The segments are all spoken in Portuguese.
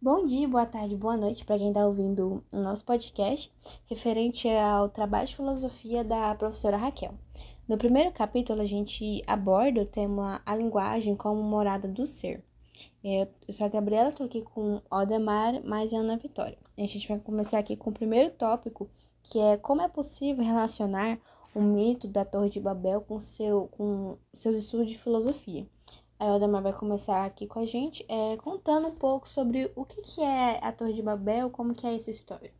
Bom dia, boa tarde, boa noite para quem está ouvindo o nosso podcast referente ao trabalho de filosofia da professora Raquel. No primeiro capítulo, a gente aborda o tema a linguagem como morada do ser. Eu sou a Gabriela, estou aqui com Odemar, mais e Ana Vitória. A gente vai começar aqui com o primeiro tópico, que é como é possível relacionar o mito da Torre de Babel com seus estudos de filosofia. A Eldamar vai começar aqui com a gente, contando um pouco sobre o que é a Torre de Babel, como que é essa história.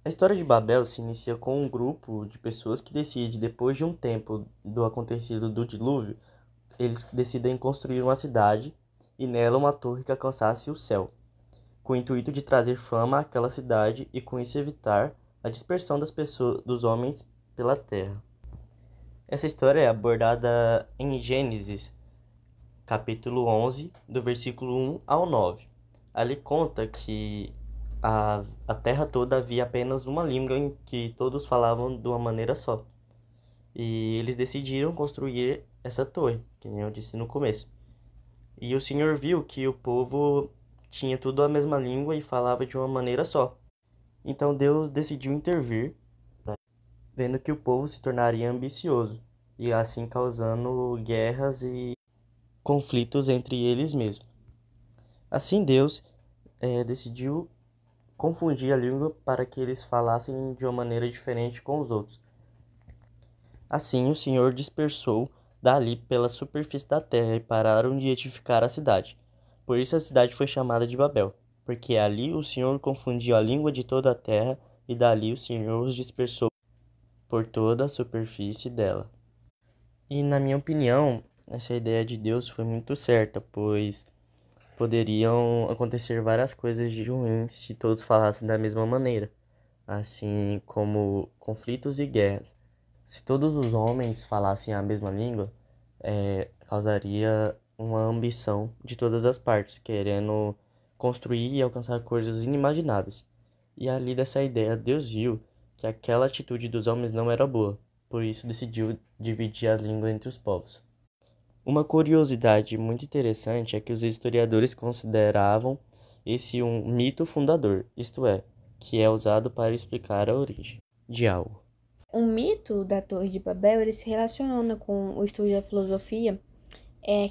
A história de Babel se inicia com um grupo de pessoas que decide, depois de um tempo do acontecido do dilúvio, eles decidem construir uma cidade e nela uma torre que alcançasse o céu, com o intuito de trazer fama àquela cidade e com isso evitar a dispersão das pessoas, dos homens pela terra. Essa história é abordada em Gênesis, capítulo 11, do versículo 1 ao 9. Ali conta que a terra toda havia apenas uma língua em que todos falavam de uma maneira só. E eles decidiram construir essa torre, que nem eu disse no começo. E o Senhor viu que o povo tinha tudo a mesma língua e falava de uma maneira só. Então Deus decidiu intervir, vendo que o povo se tornaria ambicioso e assim causando guerras e conflitos entre eles mesmos. Assim Deus decidiu confundir a língua para que eles falassem de uma maneira diferente com os outros. Assim o Senhor dispersou dali pela superfície da terra e pararam de edificar a cidade. Por isso a cidade foi chamada de Babel, porque ali o Senhor confundiu a língua de toda a terra e dali o Senhor os dispersou por toda a superfície dela. E na minha opinião, essa ideia de Deus foi muito certa, pois poderiam acontecer várias coisas de ruins se todos falassem da mesma maneira, assim como conflitos e guerras. Se todos os homens falassem a mesma língua, causaria uma ambição de todas as partes, querendo construir e alcançar coisas inimagináveis. E ali dessa ideia, Deus viu que aquela atitude dos homens não era boa, por isso decidiu dividir as línguas entre os povos. Uma curiosidade muito interessante é que os historiadores consideravam esse um mito fundador, isto é, que é usado para explicar a origem de algo. O mito da Torre de Babel ele se relaciona com o estudo da filosofia,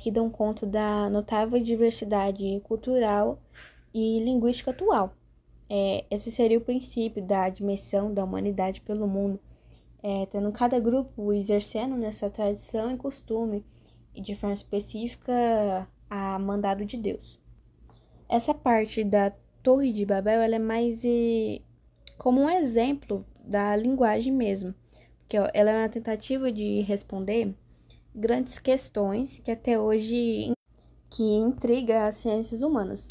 que dão conta da notável diversidade cultural e linguística atual. Esse seria o princípio da dimensão da humanidade pelo mundo, tendo cada grupo exercendo sua tradição e costume, e de forma específica a mandado de Deus. Essa parte da Torre de Babel ela é mais como um exemplo da linguagem mesmo, porque ela é uma tentativa de responder grandes questões que até hoje que intriga as ciências humanas.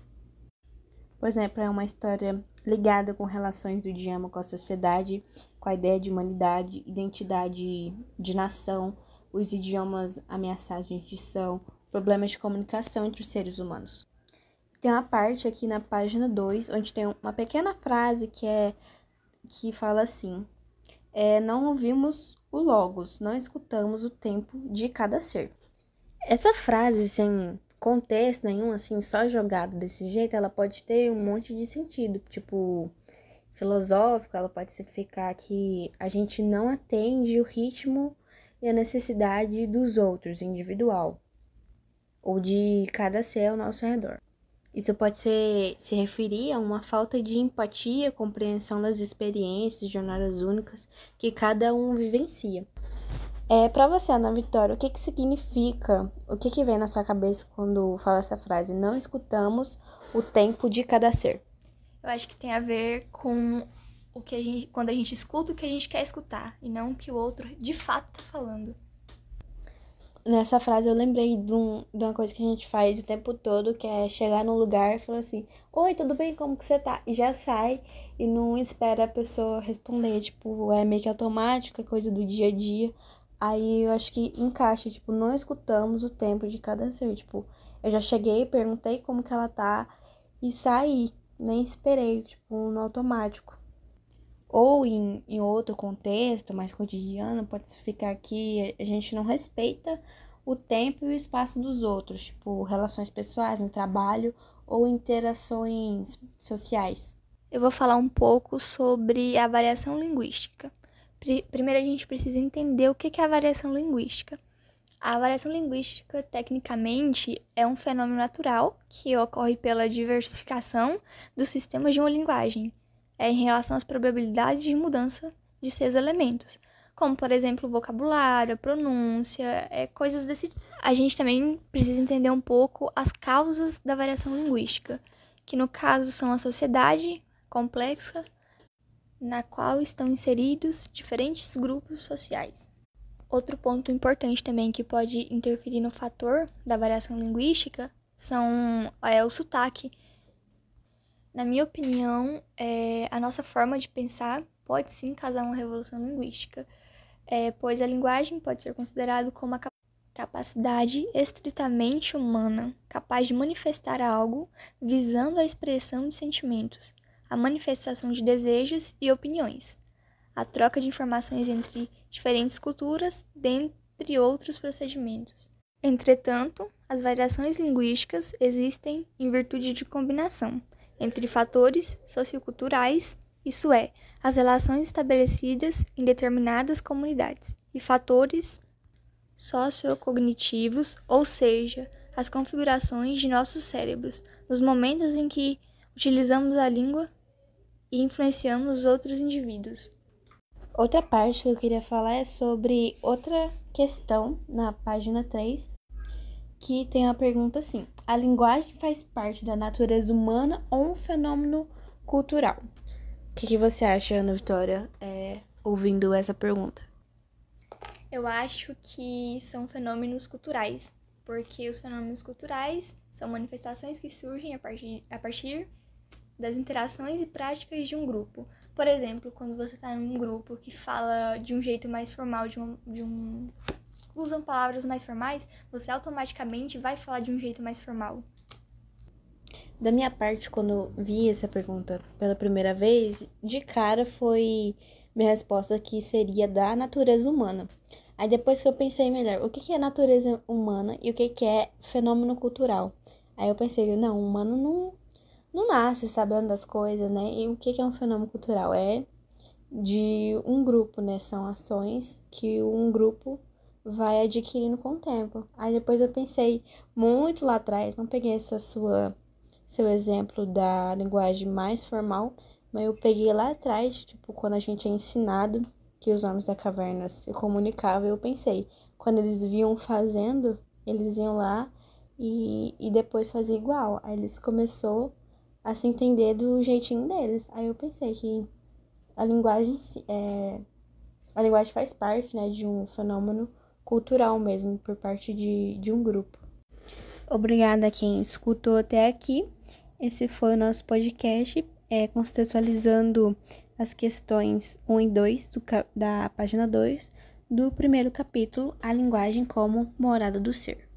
Por exemplo, é uma história ligada com relações do idioma com a sociedade, com a ideia de humanidade, identidade de nação, os idiomas ameaçados de extinção, problemas de comunicação entre os seres humanos. Tem uma parte aqui na página 2, onde tem uma pequena frase que fala assim: não ouvimos o logos, não escutamos o tempo de cada ser. Essa frase, sem contexto nenhum, assim, só jogado desse jeito, ela pode ter um monte de sentido, tipo, filosófico, ela pode significar que a gente não atende o ritmo e a necessidade dos outros, individual, ou de cada ser ao nosso redor. Isso pode se referir a uma falta de empatia, compreensão das experiências, jornadas únicas que cada um vivencia. Para você, Ana Vitória, o que significa, o que vem na sua cabeça quando fala essa frase? Não escutamos o tempo de cada ser. Eu acho que tem a ver com o que quando a gente escuta o que a gente quer escutar e não o que o outro de fato tá falando. Nessa frase eu lembrei de uma coisa que a gente faz o tempo todo, que é chegar num lugar e falar assim: oi, tudo bem? Como que você tá? E já sai e não espera a pessoa responder, tipo, é meio que automático, é coisa do dia a dia. Aí eu acho que encaixa, tipo, não escutamos o tempo de cada ser, tipo, eu já cheguei, perguntei como que ela tá e saí, nem esperei, tipo, no automático. Ou em outro contexto, mais cotidiano, pode ficar que a gente não respeita o tempo e o espaço dos outros, tipo, relações pessoais, no trabalho ou interações sociais? Eu vou falar um pouco sobre a variação linguística. Primeiro, a gente precisa entender o que é a variação linguística. A variação linguística, tecnicamente, é um fenômeno natural que ocorre pela diversificação dos sistemas de uma linguagem, em relação às probabilidades de mudança de seus elementos, como, por exemplo, o vocabulário, a pronúncia, coisas desse tipo. A gente também precisa entender um pouco as causas da variação linguística, que no caso são a sociedade complexa, na qual estão inseridos diferentes grupos sociais. Outro ponto importante também que pode interferir no fator da variação linguística é o sotaque. Na minha opinião, a nossa forma de pensar pode sim causar uma revolução linguística, pois a linguagem pode ser considerada como uma capacidade estritamente humana, capaz de manifestar algo visando a expressão de sentimentos, a manifestação de desejos e opiniões, a troca de informações entre diferentes culturas, dentre outros procedimentos. Entretanto, as variações linguísticas existem em virtude de combinação entre fatores socioculturais, isso é, as relações estabelecidas em determinadas comunidades, e fatores sociocognitivos, ou seja, as configurações de nossos cérebros, nos momentos em que utilizamos a língua e influenciamos outros indivíduos. Outra parte que eu queria falar é sobre outra questão na página 3, que tem uma pergunta assim: a linguagem faz parte da natureza humana ou um fenômeno cultural? O que você acha, Ana Vitória, ouvindo essa pergunta? Eu acho que são fenômenos culturais, porque os fenômenos culturais são manifestações que surgem a partir das interações e práticas de um grupo. Por exemplo, quando você está em um grupo que fala de um jeito mais formal, usam palavras mais formais, você automaticamente vai falar de um jeito mais formal. Da minha parte, quando eu vi essa pergunta pela primeira vez, de cara foi minha resposta que seria da natureza humana. Aí depois que eu pensei melhor, o que é natureza humana e o que é fenômeno cultural? Aí eu pensei, não, o humano não nasce sabendo das coisas, né? E o que é um fenômeno cultural? É de um grupo, né? São ações que um grupo vai adquirindo com o tempo. Aí depois eu pensei muito lá atrás, não peguei seu exemplo da linguagem mais formal, mas eu peguei lá atrás, tipo, quando a gente é ensinado que os homens da caverna se comunicavam, eu pensei, quando eles viam fazendo, eles iam lá e depois faziam igual. Aí eles começou a se entender do jeitinho deles. Aí eu pensei que a linguagem faz parte, né, de um fenômeno cultural mesmo, por parte de um grupo. Obrigada a quem escutou até aqui. Esse foi o nosso podcast, contextualizando as questões 1 e 2 da página 2 do primeiro capítulo, A Linguagem como Morada do Ser.